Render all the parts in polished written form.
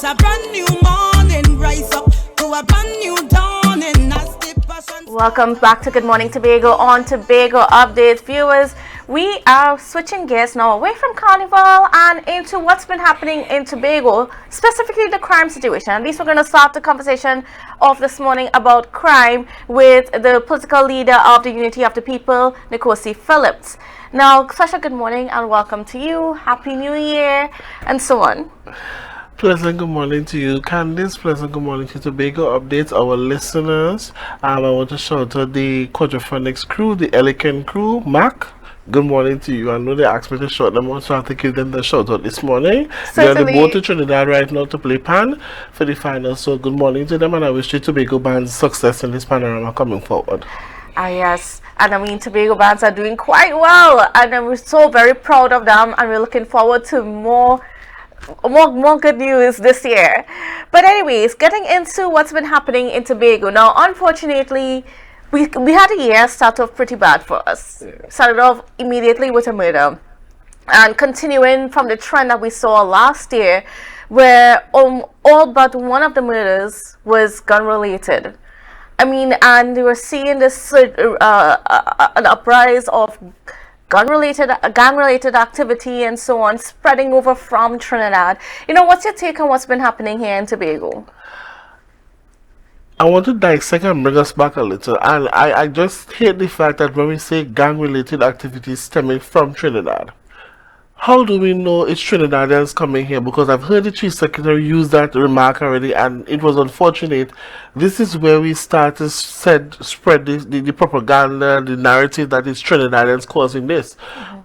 a brand new morning. Rise up to a brand new dawning. Welcome back to Good Morning Tobago on Tobago Updates. Viewers, we are switching gears now away from Carnival and into what's been happening in Tobago, specifically the crime situation. At least we're going to start the conversation of this morning about crime with the political leader of the Unity of the People, Nickocy Phillips. Now, special good morning and welcome to you. Happy New Year and so on. Pleasant good morning to you, Kandace. Pleasant good morning to Tobago Updates, our listeners. I want to shout out the Quadraphonics crew, the Elegant crew. Mac, good morning to you. I know they asked me to shout them out, so I have to give them the shout out this morning. They're on the boat to Trinidad right now to play Pan for the final. So good morning to them, and I wish the Tobago band's success in this panorama coming forward. Yes, and I mean Tobago bands are doing quite well, and I'm so very proud of them, and we're looking forward to more good news this year. But anyways, getting into what's been happening in Tobago. Now, unfortunately, we had a year start off pretty bad for us. Started off immediately with a murder, and continuing from the trend that we saw last year, where all but one of the murders was gun related. I mean, and we were seeing this an uprise of gang-related activity and so on spreading over from Trinidad. You know, what's your take on what's been happening here in Tobago? I want to dissect and bring us back a little, and I just hate the fact that when we say gang-related activities stemming from Trinidad, how do we know it's Trinidadians coming here? Because I've heard the Chief Secretary use that remark already, and it was unfortunate. This is where we start to spread the propaganda, the narrative that it's Trinidadians causing this.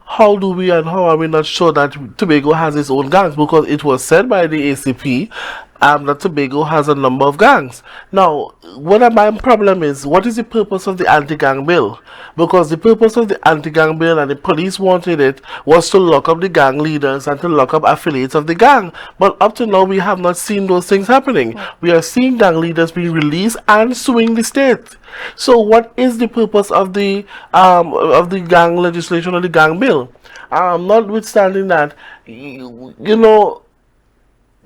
How do we and how are we not sure that Tobago has its own gangs? Because it was said by the ACP that Tobago has a number of gangs. Now, what my problem is, what is the purpose of the anti-gang bill? Because the purpose of the anti-gang bill, and the police wanted it, was to lock up the gang leaders and to lock up affiliates of the gang. But up to now, we have not seen those things happening. We are seeing gang leaders being released and suing the state. So what is the purpose of the gang legislation or the gang bill? Notwithstanding that, you know,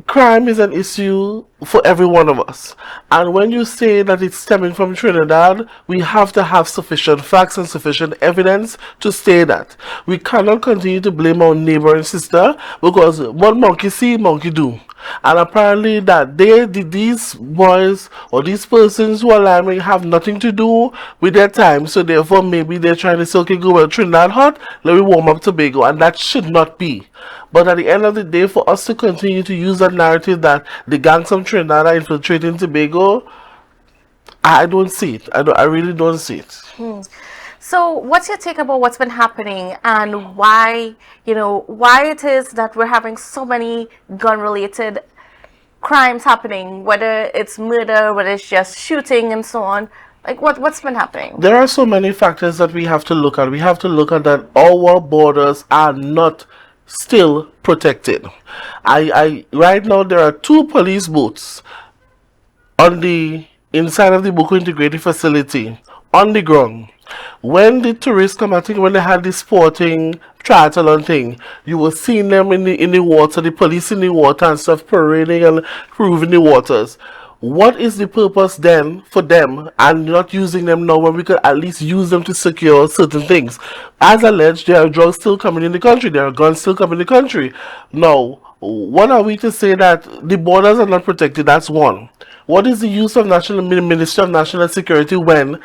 crime is an issue for every one of us, and when you say that it's stemming from Trinidad, we have to have sufficient facts and sufficient evidence to say that. We cannot continue to blame our neighbor and sister, because what monkey see, monkey do. And apparently that these boys or these persons who are lying have nothing to do with their time, so therefore maybe they're trying to say, okay, go well, Trinidad hot, let me warm up Tobago, and that should not be. But at the end of the day, for us to continue to use that narrative that the gangs from Trinidad are infiltrating Tobago, I don't see it. I really don't see it. So what's your take about what's been happening and why it is that we're having so many gun-related crimes happening, whether it's murder, whether it's just shooting and so on? Like, what's been happening? There are so many factors that we have to look at. We have to look at that our borders are not still protected. Right now there are 2 police boats on the inside of the Buku Integrated Facility on the ground. When the tourists come, I think when they had the sporting triathlon thing, you were seeing them in the water, the police in the water and stuff, parading and proving the waters. What is the purpose then for them and not using them now when we could at least use them to secure certain things? As alleged, there are drugs still coming in the country, there are guns still coming in the country. Now, what are we to say that the borders are not protected? That's one. What is the use of Ministry of National Security when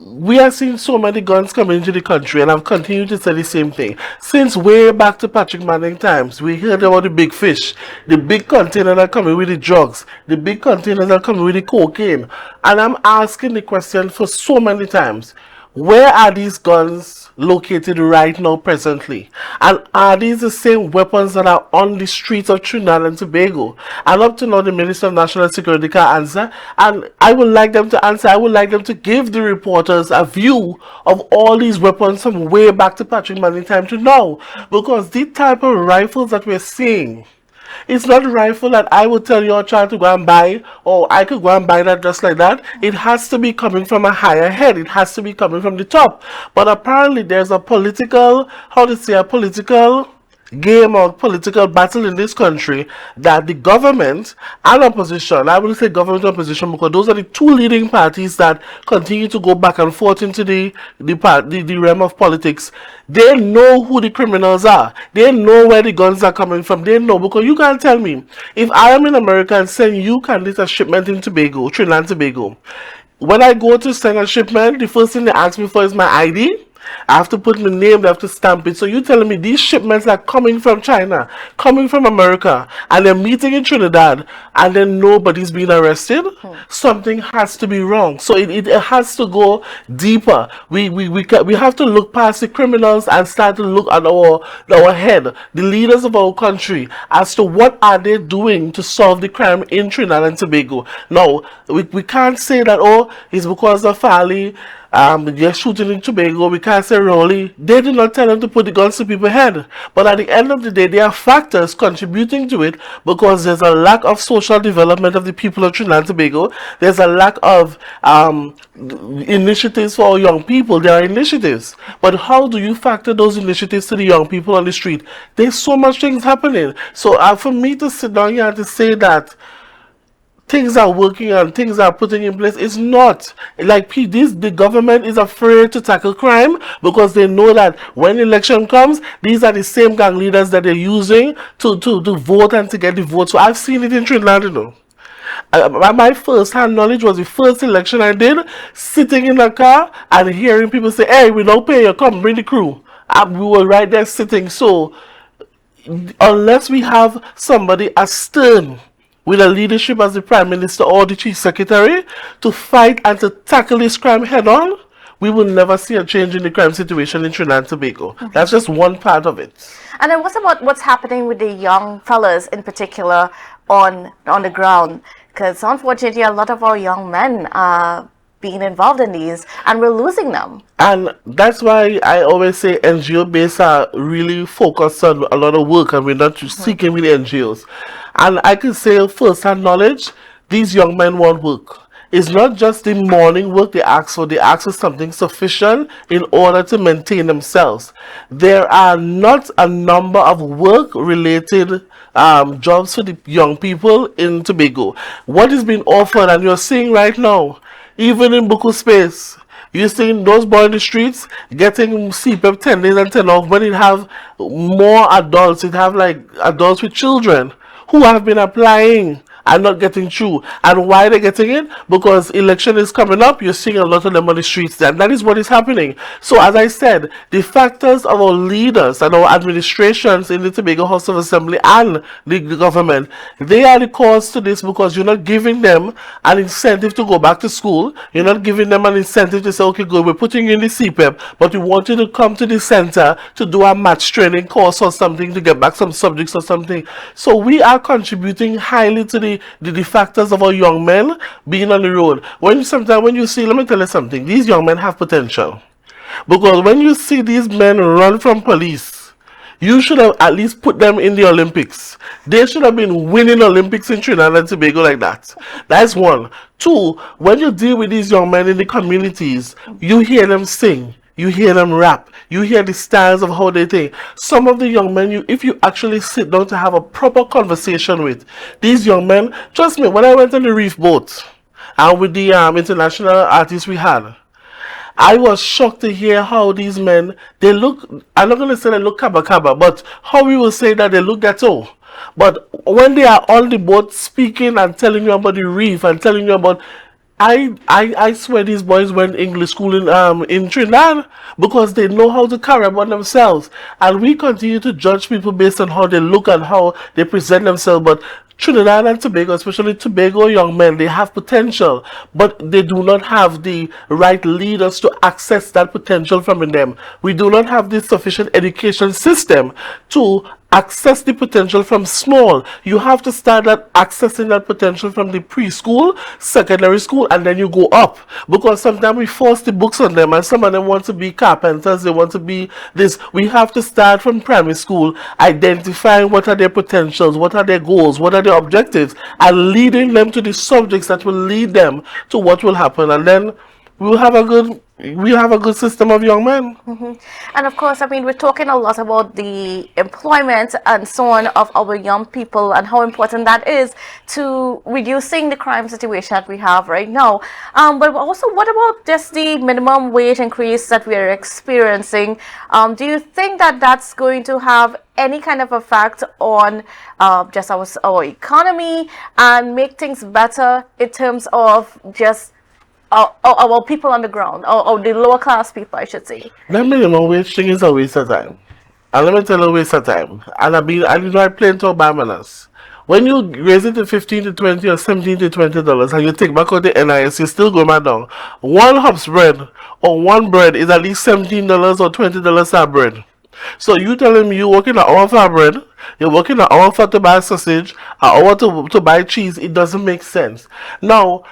we are seeing so many guns coming into the country? And I've continued to say the same thing. Since way back to Patrick Manning times, we heard about the big fish, the big containers that are coming with the drugs, the big containers that are coming with the cocaine. And I'm asking the question for so many times, where are these guns located right now presently? And are these the same weapons that are on the streets of Trinidad and Tobago? And up to now, the Minister of National Security can't answer. And I would like them to answer. I would like them to give the reporters a view of all these weapons from way back to Patrick Manning time to now. Because the type of rifles that we're seeing, it's not a rifle that I would tell your child to go and buy, or I could go and buy that just like that. It has to be coming from a higher head. It has to be coming from the top. But apparently there's a political, game or political battle in this country that the government and opposition, I will say government and opposition because those are the two leading parties that continue to go back and forth into the realm of politics. They know who the criminals are. They know where the guns are coming from. They know, because you can't tell me, if I am in America and send you, Kandace, a shipment in Tobago, Trinidad and Tobago, when I go to send a shipment, the first thing they ask me for is my ID. I have to put my name, they have to stamp it. So you're telling me these shipments are coming from China, coming from America, and they're meeting in Trinidad, and then nobody's being arrested? Something has to be wrong. So it has to go deeper. We have to look past the criminals and start to look at our head, the leaders of our country, as to what are they doing to solve the crime in Trinidad and Tobago. Now, we can't say that, oh, it's because of Fali. They're shooting in Tobago. We can't say Rowley. They did not tell them to put the guns to people's head. But at the end of the day, there are factors contributing to it, because there's a lack of social development of the people of Trinidad and Tobago. There's a lack of initiatives for young people. There are initiatives. But how do you factor those initiatives to the young people on the street? There's so much things happening. So for me to sit down here and to say that things are working and things are putting in place, it's not. Like the government is afraid to tackle crime because they know that when election comes, these are the same gang leaders that they're using to vote and to get the vote. So I've seen it in Trinidad, you know. My first-hand knowledge was the first election I did, sitting in a car and hearing people say, hey, we don't pay you, come, bring the crew. And we were right there sitting. So unless we have somebody as stern with a leadership as the Prime Minister or the Chief Secretary to fight and to tackle this crime head on, we will never see a change in the crime situation in Trinidad and Tobago. That's just one part of it. And then what about what's happening with the young fellas in particular on the ground? Because unfortunately, a lot of our young men are being involved in these, and we're losing them. And that's why I always say NGO base are really focused on a lot of work, and we're not seeking with NGOs. And I can say first-hand knowledge, these young men want work. It's not just the morning work they ask for. They ask for something sufficient in order to maintain themselves. There are not a number of work-related jobs for the young people in Tobago. What is being offered, and you're seeing right now, even in Buku space, you're seeing those boys in the streets getting CPEP 10 days and 10 off, when it have more adults, it have like adults with children who have been applying and not getting through. And why they're getting it? Because election is coming up, you're seeing a lot of them on the streets, and that is what is happening. So as I said, the factors of our leaders and our administrations in the Tobago House of Assembly and the government, they are the cause to this, because you're not giving them an incentive to go back to school. You're not giving them an incentive to say, okay, good, we're putting you in the CPEP, but we want you to come to the center to do a match training course or something to get back some subjects or something. So we are contributing highly to the factors of our young men being on the road. Sometimes when you see, let me tell you something, these young men have potential. Because when you see these men run from police, you should have at least put them in the Olympics. They should have been winning Olympics in Trinidad and Tobago like that. That's one. Two, when you deal with these young men in the communities, you hear them sing. You hear them rap. You hear the styles of how they think. Some of the young men, if you actually sit down to have a proper conversation with these young men, trust me, when I went on the reef boat and with the international artists we had, I was shocked to hear how these men, they look, I'm not going to say they look kaba, but how we will say that they look ghetto. But when they are on the boat speaking and telling you about the reef and telling you about, I swear these boys went English school in Trinidad, because they know how to carry about themselves. And we continue to judge people based on how they look and how they present themselves. But Trinidad and Tobago, especially Tobago young men, they have potential, but they do not have the right leaders to access that potential from them. We do not have the sufficient education system to access the potential from small. You have to start accessing that potential from the preschool, secondary school, and then you go up. Because sometimes we force the books on them, and some of them want to be carpenters, they want to be this. We have to start from primary school, identifying what are their potentials, what are their goals, what are their objectives, and leading them to the subjects that will lead them to what will happen. And then we have a good system of young men. And of course, I mean, we're talking a lot about the employment and so on of our young people and how important that is to reducing the crime situation that we have right now. But also, what about just the minimum wage increase that we are experiencing? Do you think that that's going to have any kind of effect on just our economy and make things better in terms of just our people on the ground, or the lower class people, I should say? That minimum wage thing is a waste of time. And let me tell you, a waste of time. And I play into Obama's. When you raise it to 15 to 20 or 17 to $20 and you take back out the NIS, you still go mad down. One hop's bread or one bread is at least $17 or $20 a bread. So you telling me you working an hour for bread, you're working an hour for to buy sausage, an hour to buy cheese, it doesn't make sense. Now,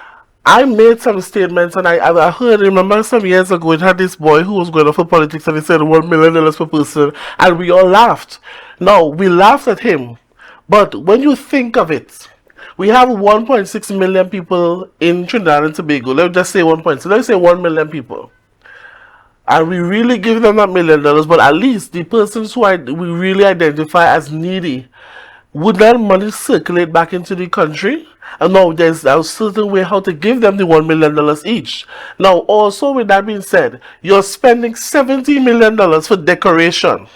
I made some statements and I heard, remember some years ago, it had this boy who was going off for politics and he said $1 million per person and we all laughed. Now, we laughed at him. But when you think of it, we have 1.6 million people in Trinidad and Tobago. Let's just say 1.6, let's say 1 million people. And we really give them that $1 million, but at least the persons who we really identify as needy, would that money circulate back into the country? And now there's a certain way how to give them the $1 million each. Now also with that being said, you're spending $70 million for decoration,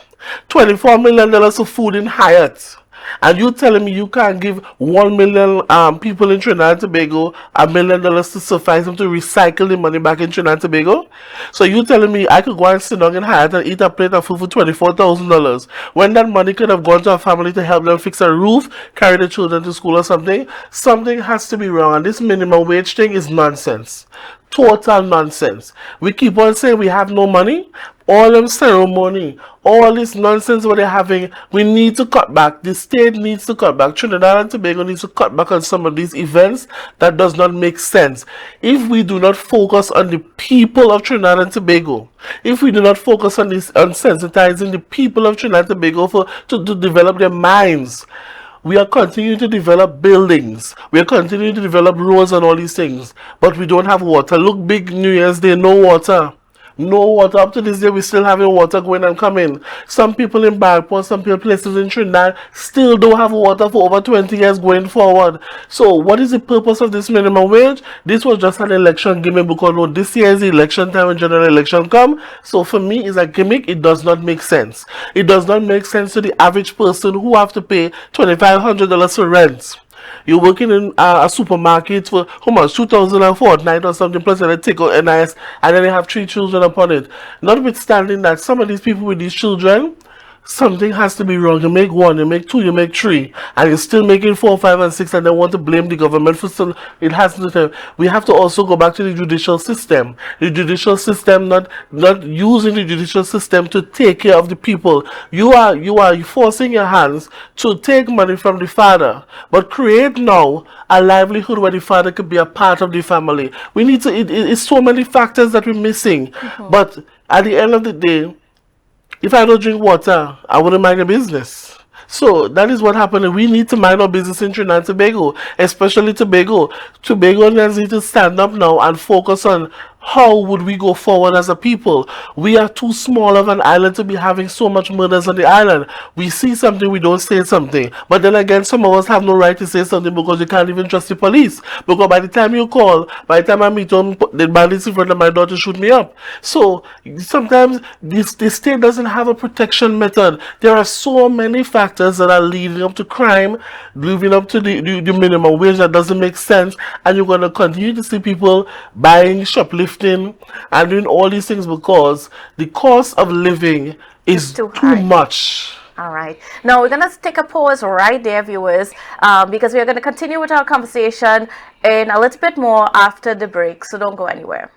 $24 million for food in Hyatt. And you telling me you can't give 1 million people in Trinidad and Tobago $1 million to suffice them to recycle the money back in Trinidad and Tobago? So you telling me I could go and sit down in Hyatt and eat a plate of food for $24,000 when that money could have gone to a family to help them fix a roof, carry the children to school or something? Something has to be wrong, and this minimum wage thing is nonsense. Total nonsense. We keep on saying we have no money. All them ceremony, all this nonsense what they're having, we need to cut back. The state needs to cut back. Trinidad and Tobago needs to cut back on some of these events that does not make sense. If we do not focus on the people of Trinidad and Tobago, if we do not focus on this, on sensitizing the people of Trinidad and Tobago to develop their minds, we are continuing to develop buildings. We are continuing to develop roads and all these things. But we don't have water. Look, big New Year's Day, no water. No water. Up to this day, we're still having water going and coming. Some people in Bagport, some people places in Trinidad still don't have water for over 20 years going forward. So what is the purpose of this minimum wage? This was just an election gimmick because no, this year is the election time when general election come. So for me, it's a gimmick. It does not make sense. It does not make sense to the average person who have to pay $2,500 for rent. You're working in a supermarket for how much? 2,000 a fortnight or something, plus they take out NIS, and then they have 3 children upon it. Notwithstanding that, some of these people with these children, something has to be wrong. You make 1, you make 2, you make 3, and you're still making 4, 5, and 6, and they want to blame the government for still. It has to. We have to also go back to the judicial system. The judicial system, not using the judicial system to take care of the people. You are forcing your hands to take money from the father, but create now a livelihood where the father could be a part of the family. We need to. It's so many factors that we're missing, but at the end of the day, if I don't drink water, I wouldn't mind a business. So that is what happened. We need to mind our business in Trinidad and Tobago, especially Tobago. Tobagonians need to stand up now and focus on how would we go forward as a people. We are too small of an island to be having so much murders on the island. We see something, we don't say something. But then again, some of us have no right to say something because you can't even trust the police. Because by the time you call, by the time I meet them, the bandits in front of my door to shoot me up. So sometimes the state doesn't have a protection method. There are so many factors that are leading up to crime, leading up to the minimum wage that doesn't make sense. And you're going to continue to see people buying, shoplifting, and doing all these things because the cost of living is too much. All right. Now we're going to take a pause right there, viewers, because we're going to continue with our conversation in a little bit more after the break. So don't go anywhere.